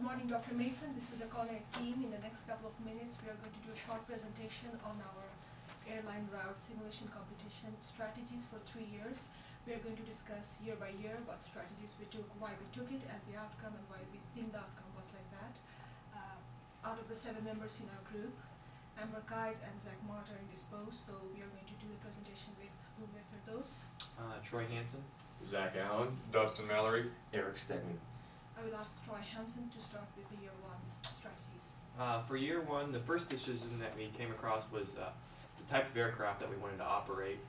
morning, Dr. Mason. This is the Conair team. In the next couple of minutes, we are going to do a short presentation on our airline route simulation competition strategies for 3 years. We are going to discuss year by year what strategies we took, why we took it, and the outcome, and why we think the outcome was like that. Out of the 7 members in our group, Amber Kais and Zach Mart are indisposed, so we are going to do the presentation with whom for those. Troy Hansen. Zach Allen. Dustin Mallory. Eric Stegman. I will ask Troy Hansen to start with the year 1 strategies. For year 1, the first decision that we came across was the type of aircraft that we wanted to operate.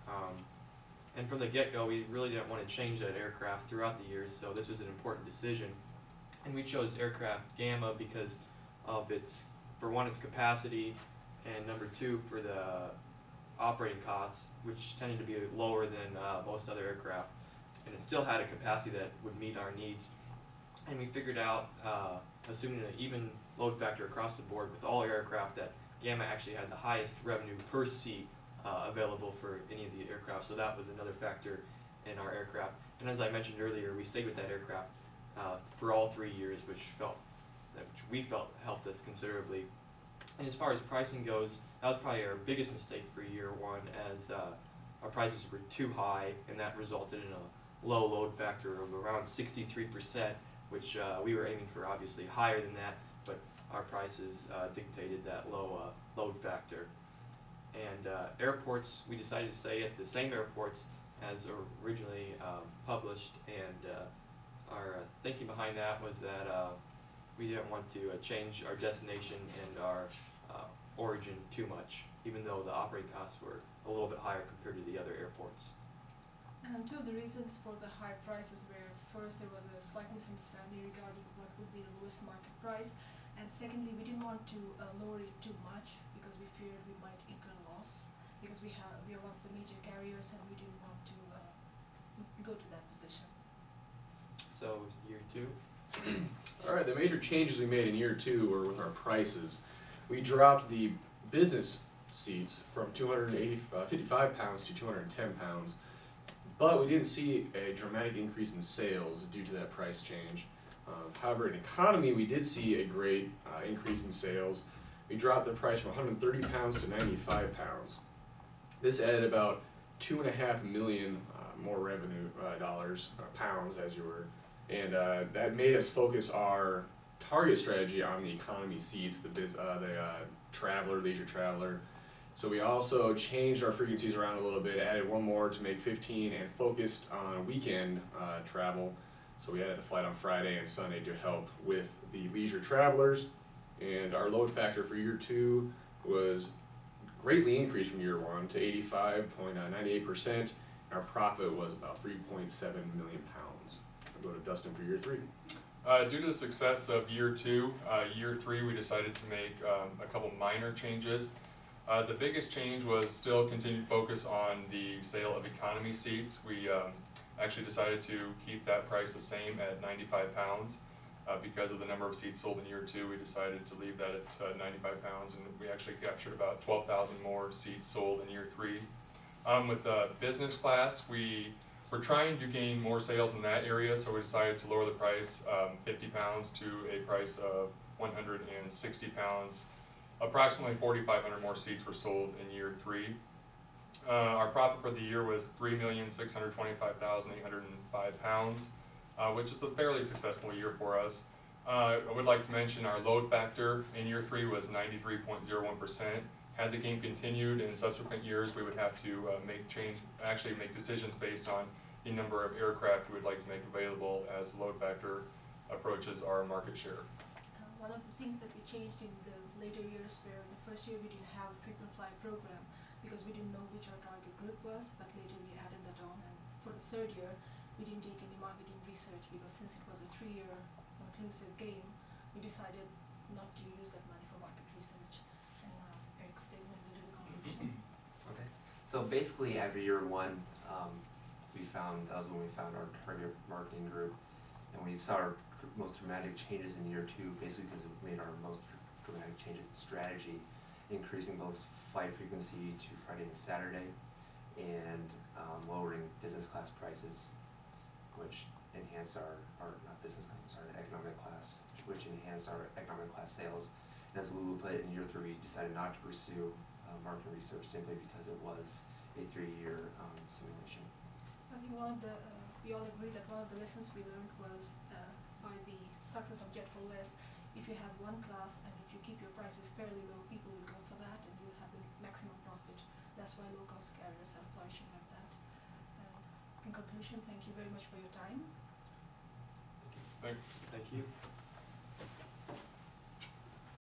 And from the get-go, we really didn't want to change that aircraft throughout the years, so this was an important decision. And we chose aircraft Gamma because of its, for one, its capacity, and number 2, for the operating costs, which tended to be lower than most other aircraft. And it still had a capacity that would meet our needs. And we figured out, assuming an even load factor across the board with all aircraft, that Gamma actually had the highest revenue per seat available for any of the aircraft. So that was another factor in our aircraft. And as I mentioned earlier, we stayed with that aircraft for all 3 years, which we felt helped us considerably. And as far as pricing goes, that was probably our biggest mistake for year 1, as our prices were too high, and that resulted in a low load factor of around 63%, which we were aiming for obviously higher than that, but our prices dictated that low load factor. And airports, we decided to stay at the same airports as originally published, and our thinking behind that was that we didn't want to change our destination and our origin too much, even though the operating costs were a little bit higher compared to the other airports. And 2 of the reasons for the high prices were, first, there was a slight misunderstanding regarding what would be the lowest market price, and secondly, we didn't want to lower it too much because we feared we might incur loss, because we are one of the major carriers and we didn't want to go to that position. So year 2. Alright, the major changes we made in year 2 were with our prices. We dropped the business seats from 255 pounds to 210 pounds, but we didn't see a dramatic increase in sales due to that price change. However, in economy, we did see a great increase in sales. We dropped the price from 130 pounds to 95 pounds. This added about 2.5 million more revenue pounds, as you were. And that made us focus our target strategy on the economy seats, the traveler, leisure traveler. So we also changed our frequencies around a little bit, added 1 more to make 15, and focused on weekend travel. So we added a flight on Friday and Sunday to help with the leisure travelers. And our load factor for year 2 was greatly increased from year 1 to 85.98%. Our profit was about 3.7 million pounds. I'll go to Dustin for year 3. Due to the success of year 2, year 3 we decided to make a couple minor changes. The biggest change was still continued focus on the sale of economy seats. We actually decided to keep that price the same at 95 pounds. Because of the number of seats sold in year 2, we decided to leave that at 95 pounds, and we actually captured about 12,000 more seats sold in year 3. With business class, we were trying to gain more sales in that area, so we decided to lower the price 50 pounds to a price of 160 pounds. Approximately 4,500 more seats were sold in year 3. Our profit for the year was 3,625,805 pounds, which is a fairly successful year for us. I would like to mention our load factor in year 3 was 93.01%. Had the game continued in subsequent years, we would have to make decisions based on the number of aircraft we would like to make available as the load factor approaches our market share. One of the things that we changed in the later years were, the first year we didn't have a frequent flyer program because we didn't know which our target group was, but later we added that on. And for the 3rd year, we didn't take any marketing research because since it was a 3-year inclusive game, we decided not to use that money for market research. And Eric Stegman will do the conclusion. Okay. So basically, after year 1, that was when we found our target marketing group, and we saw our most dramatic changes in year 2, basically because we made our most dramatic changes in strategy, increasing both flight frequency to Friday and Saturday, and lowering business class prices, which enhanced our not business class, I'm sorry, economic class, which enhanced enhance our economic class sales. And as Lulu put it, in year 3, we decided not to pursue market research simply because it was a 3-year simulation. I think we all agree that one of the lessons we learned was by the success of Jet for Less, if you have one class and if you keep your prices fairly low, people will go for that and you'll have the maximum profit. That's why low-cost carriers are flourishing like that. In conclusion, thank you very much for your time. Thanks. Thank you.